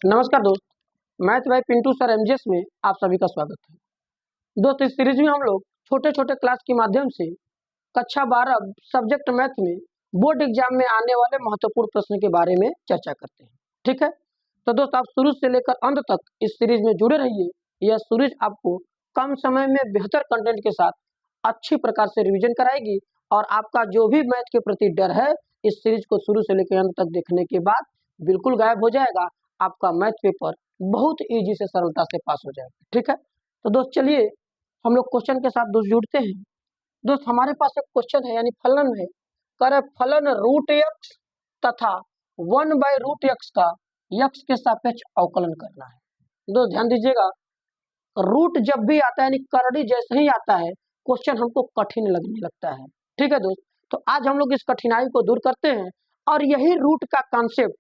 नमस्कार दोस्त, मैथ भाई पिंटू सर एमजीएस में आप सभी का स्वागत है। दोस्त, इस सीरीज में हम लोग छोटे छोटे क्लास के माध्यम से कक्षा 12 सब्जेक्ट मैथ में बोर्ड एग्जाम में आने वाले महत्वपूर्ण प्रश्न के बारे में चर्चा करते हैं। ठीक है, तो दोस्त आप शुरू से लेकर अंत तक इस सीरीज में जुड़े रहिए। यह सीरीज आपको कम समय में बेहतर कंटेंट के साथ अच्छी प्रकार से रिविजन कराएगी और आपका जो भी मैथ के प्रति डर है इस सीरीज को शुरू से लेकर अंत तक देखने के बाद बिल्कुल गायब हो जाएगा। आपका मैथ पेपर बहुत इजी से सरलता से पास हो जाएगा। ठीक है, तो दोस्त चलिए हम लोग क्वेश्चन के साथ दोस्त जुड़ते हैं। दोस्त हमारे पास एक क्वेश्चन है यानी फलन है, कर फलन रूट एक्स तथा 1/√x का यक्स के सापेक्ष अवकलन करना है। दोस्त ध्यान दीजिएगा, रूट जब भी आता है यानी करड़ी जैसे ही आता है क्वेश्चन हमको कठिन लगने लगता है। ठीक है दोस्त, तो आज हम लोग इस कठिनाई को दूर करते हैं और यही रूट का कॉन्सेप्ट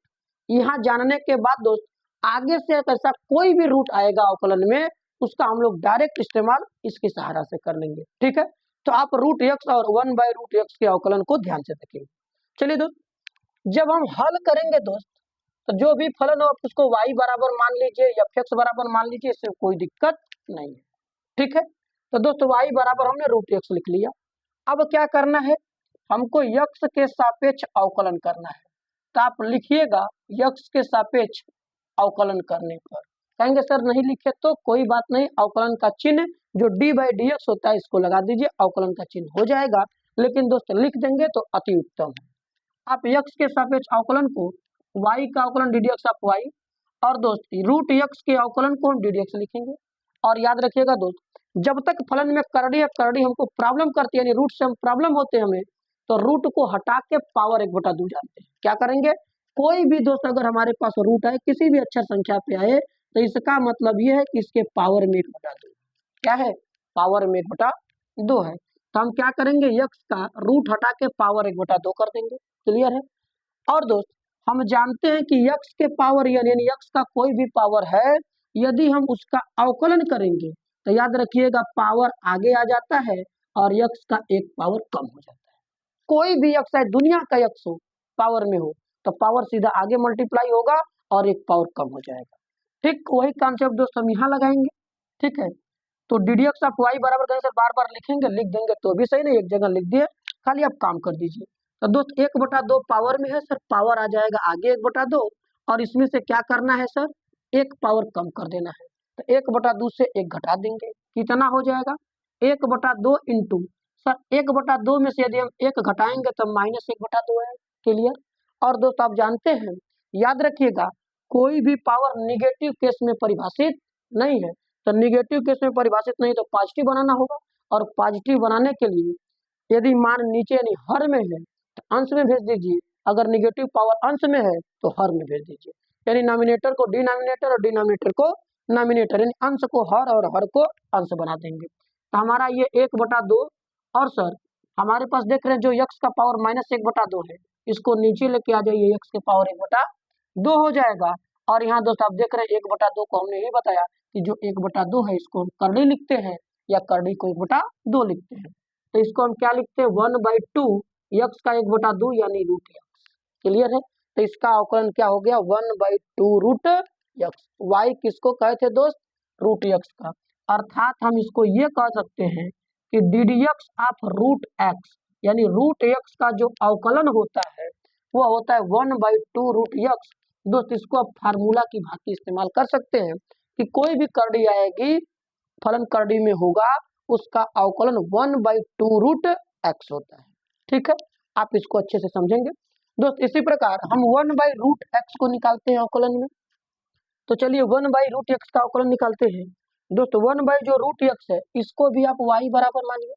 यहाँ जानने के बाद दोस्त आगे से ऐसा कोई भी रूट आएगा अवकलन में उसका हम लोग डायरेक्ट इस्तेमाल इसके सहारा से कर लेंगे। ठीक है, तो आप रूट एक्स और 1/√x के अवकलन को ध्यान से देखिए। चलिए दोस्त, जब हम हल करेंगे दोस्त तो जो भी फलन हो आप उसको y बराबर मान लीजिए या x बराबर मान लीजिए, इससे कोई दिक्कत नहीं है। ठीक है, तो दोस्तों y बराबर हमने रूट एक्स लिख लिया। अब क्या करना है, हमको यक्स के सापेक्ष अवकलन करना है। तो आप लिखिएगा यक्स के सापेक्ष अवकलन करने पर। कहेंगे सर नहीं लिखे तो कोई बात नहीं, अवकलन का चिन्ह जो d/dx होता है इसको लगा दीजिए, अवकलन का चिन्ह हो जाएगा। लेकिन दोस्त लिख देंगे तो अति उत्तम है। आप यक्स के सापेक्ष अवकलन को y का अवकलन ddx ऑफ y और दोस्त रूट यक्स के अवकलन को हम ddx लिखेंगे। और याद रखिएगा दोस्त, जब तक फलन में करड़ी या करड़ी हमको प्रॉब्लम करती है यानी रूट से हम प्रॉब्लम होते हैं हमें, तो रूट को हटा के पावर 1/2 जानते हैं। क्या करेंगे, कोई भी दोस्त अगर हमारे पास रूट आए किसी भी अक्षर संख्या पे आए तो इसका मतलब ये है कि इसके पावर में 1/2 क्या है, पावर में 1/2 है। तो हम क्या करेंगे, यक्स का रूट हटा के पावर 1/2 कर देंगे। क्लियर है। और दोस्त हम जानते हैं कि यक्स के पावर यानी यक्स का कोई भी पावर है, यदि हम उसका अवकलन करेंगे तो याद रखिएगा पावर आगे आ जाता है और यक्स का एक पावर कम हो जाता है। कोई भी यक्स है, दुनिया का यक्स हो, पावर में हो तो पावर सीधा आगे मल्टीप्लाई होगा और एक पावर कम हो जाएगा। ठीक वही कॉन्सेप्ट दोस्त हम यहाँ लगाएंगे। ठीक है, तो ddx ऑफ y बराबर कहीं सर बार बार लिखेंगे, लिख देंगे तो भी सही नहीं, एक जगह लिख दिए, खाली आप काम कर दीजिए। तो दोस्त 1/2 पावर में है सर, पावर आ जाएगा आगे 1/2 और इसमें से क्या करना है सर, एक पावर कम कर देना है। तो 1/2 से एक घटा देंगे, कितना हो जाएगा 1/2 इंटू सर 1/2 में से यदि हम एक घटाएंगे तो -1/2 है। क्लियर। और दोस्त आप जानते हैं, याद रखिएगा कोई भी पावर निगेटिव केस में परिभाषित नहीं है। तो निगेटिव केस में परिभाषित नहीं तो पॉजिटिव बनाना होगा, और पॉजिटिव बनाने के लिए यदि मान नीचे यानी हर में है तो अंश में भेज दीजिए, अगर निगेटिव पावर अंश में है तो हर में भेज दीजिए। यानी नॉमिनेटर को डिनोमिनेटर और डिनोमिनेटर को नॉमिनेटर, यानी अंश को हर को अंश बना देंगे। तो हमारा ये 1/2 और सर हमारे पास देख रहे हैं जो यक्स का पावर -1/2 है, इसको नीचे लेके आ जाइए, यक्स के पावर 1/2 हो जाएगा। और यहाँ दोस्त आप देख रहे हैं 1/2 को हमने ये बताया कि जो 1/2 है इसको हम करड़ी लिखते हैं या करड़ी को 1/2 लिखते हैं। तो इसको हम क्या लिखते हैं, 1/2 यक्स का 1/2 यानी रूट यक्स। क्लियर है। तो इसका अवकलन क्या हो गया, 1/2 रूट यक्स। वाई किसको कहे थे दोस्त, रूट यक्स का। अर्थात हम इसको ये कह सकते हैं कि ddx ऑफ रूट एक्स यानी रूट एक्स का जो अवकलन होता है वो होता है 1/2 रूट यक्स। दोस्त इसको आप फार्मूला की भांति इस्तेमाल कर सकते हैं कि कोई भी करड़ी आएगी फलन करड़ी में होगा उसका अवकलन 1/2 रूट एक्स होता है। ठीक है, आप इसको अच्छे से समझेंगे। दोस्त इसी प्रकार हम 1/√x को निकालते हैं अवकलन में। तो चलिए 1/√x का अवकलन निकालते हैं। दोस्त 1 जो रूट एक्स है इसको भी आप y बराबर मानिए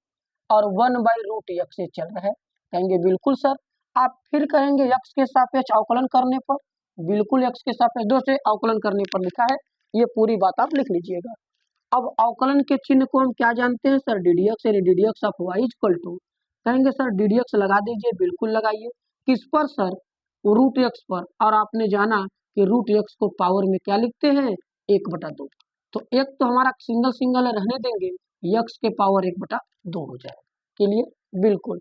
और 1/√x से चल रहा है। कहेंगे बिल्कुल सर, आप फिर कहेंगे x के सापेक्ष अवकलन करने पर, बिल्कुल x के सापेक्ष दोस्त अवकलन करने पर लिखा है, ये पूरी बात आप लिख लीजिएगा। अब अवकलन के चिन्ह को हम क्या जानते हैं सर, ddx यानी ddx of y equal to, कहेंगे सर ddx लगा दीजिए, बिल्कुल लगाइए। किस पर सर, रूट एक्स पर। और आपने जाना कि रूट एक्स को पावर में क्या लिखते हैं, 1/2। तो एक तो हमारा सिंगल सिंगल रहने देंगे, यक्स के पावर 1/2 हो जाएगा। क्लियर, बिल्कुल।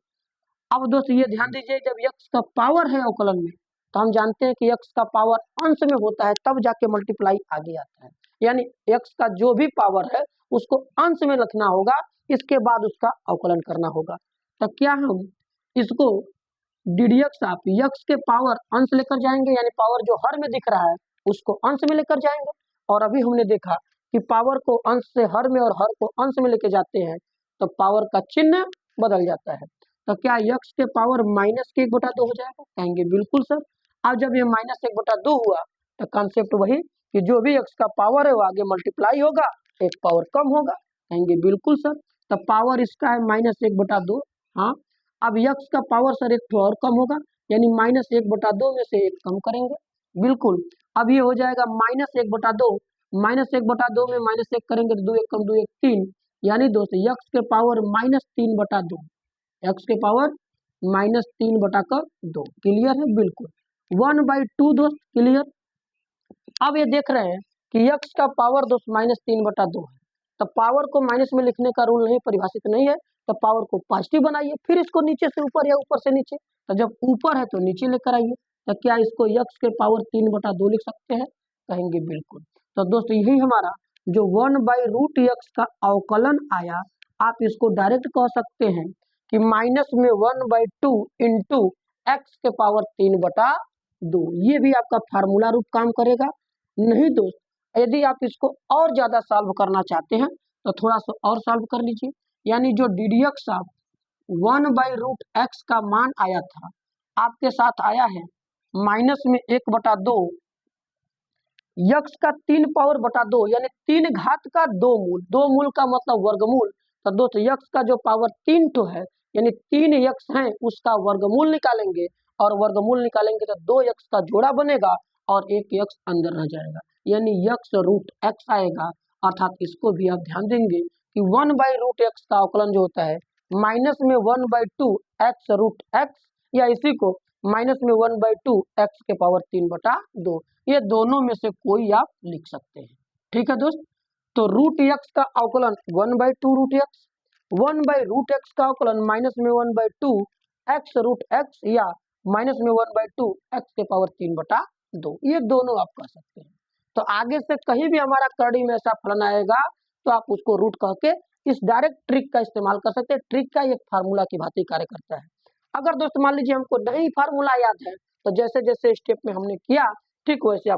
अब दोस्त ये ध्यान दीजिए जब यक्स का पावर है अवकलन में तो हम जानते हैं कि x का पावर अंश में होता है तब जाके मल्टीप्लाई आगे आता है, यानी x का जो भी पावर है उसको अंश में रखना होगा, इसके बाद उसका अवकलन करना होगा। तो क्या हम इसको ddx आप x के पावर अंश लेकर जाएंगे, यानी पावर जो हर में दिख रहा है उसको अंश में लेकर जाएंगे, और अभी हमने देखा कि पावर को अंश से हर में और हर को अंश में लेके जाते हैं तो पावर का चिन्ह बदल जाता है। तो क्या x के पावर माइनस के 1/2 हो जाएगा? कहेंगे बिल्कुल सर। अब जब ये माइनस 1/2 हुआ तो कॉन्सेप्ट वही कि जो भी x का पावर है वो आगे मल्टीप्लाई होगा, एक पावर कम होगा। कहेंगे बिल्कुल सर। तो पावर इसका है -1/2। हाँ, अब x का पावर सर एक और कम होगा, यानी -1/2 में से एक कम करेंगे। बिल्कुल, अब ये हो जाएगा -1/2, -1/2 में -1 करेंगे तो 2 1 कम 2 1 3, यानी दोस्तों x के पावर -3/2, x के पावर -3/2। क्लियर है? बिल्कुल। 1/2 दोस्त क्लियर। अब ये देख रहे हैं कि x का पावर दोस्त -3/2 है, तो पावर को माइनस में लिखने का रूल नहीं, परिभाषित नहीं है, तो पावर को पॉजिटिव बनाइए, फिर इसको नीचे से ऊपर या ऊपर से नीचे। तो जब ऊपर है तो नीचे लेकर आइए। तो क्या इसको x के पावर 3/2 लिख सकते हैं? कहेंगे बिल्कुल। तो दोस्तों यही हमारा जो 1/√x का अवकलन आया, आप इसको डायरेक्ट कह सकते हैं कि माइनस में 1/2 इंटू एक्स के पावर 3/2। ये भी आपका फार्मूला रूप काम करेगा। नहीं दोस्त, यदि आप इसको और ज्यादा सॉल्व करना चाहते हैं तो थोड़ा सा और सॉल्व कर लीजिए, यानी जो ddx आप 1/√x का मान आया था आपके साथ आया है माइनस में 1/2 यक्स का 3 पावर/2, यानी 3 घात का 2 मूल, 2 मूल का मतलब वर्गमूल। तो दोस्तों यक्स का जो पावर 3 तो है, यानी 3 यक्स हैं उसका वर्गमूल निकालेंगे, और वर्गमूल निकालेंगे तो 2 यक्स का जोड़ा बनेगा और 1 यक्स अंदर रह जाएगा, यानी x√x आएगा। अर्थात इसको भी आप ध्यान देंगे कि 1/√x का अवकलन जो होता है माइनस में 1/2 x√x, या इसी को माइनस में 1/2 x के पावर 3/2, ये दोनों में से कोई आप लिख सकते हैं। ठीक है दोस्त। तो √x का अवकलन 1/2√x, 1/√x का अवकलन माइनस में 1/2 x√x, या माइनस में 1/2 x के पावर 3/2, ये दोनों आप कर सकते हैं। तो आगे से कहीं भी हमारा करड़ी में ऐसा फलन आएगा तो आप उसको रूट कह के इस डायरेक्ट ट्रिक का इस्तेमाल कर सकते हैं। ट्रिक का एक फार्मूला की भांति कार्य करता है। अगर दोस्त मान लीजिए हमको नहीं फार्मूला याद है तो जैसे जैसे स्टेप में हमने किया ठीक वैसे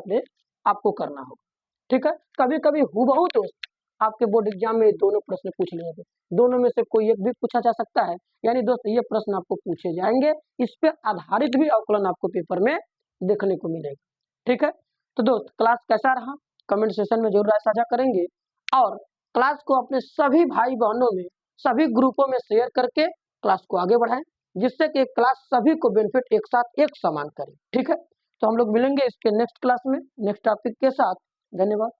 आपको करना होगा। ठीक है। कभी कभी हूबहू दोस्त आपके बोर्ड एग्जाम में दोनों प्रश्न पूछ लिए थे, दोनों में से कोई एक भी पूछा जा सकता है, यानी दोस्त ये प्रश्न आपको पूछे जाएंगे, इस पे आधारित भी अवकलन आपको पेपर में देखने को मिलेगा। ठीक है। तो दोस्त क्लास कैसा रहा कमेंट सेशन में जरूर राय साझा करेंगे, और क्लास को अपने सभी भाई बहनों में सभी ग्रुपों में शेयर करके क्लास को आगे बढ़ाएं, जिससे कि क्लास सभी को बेनिफिट एक साथ एक समान करे। ठीक है। तो हम लोग मिलेंगे इसके नेक्स्ट क्लास में नेक्स्ट टॉपिक के साथ। धन्यवाद।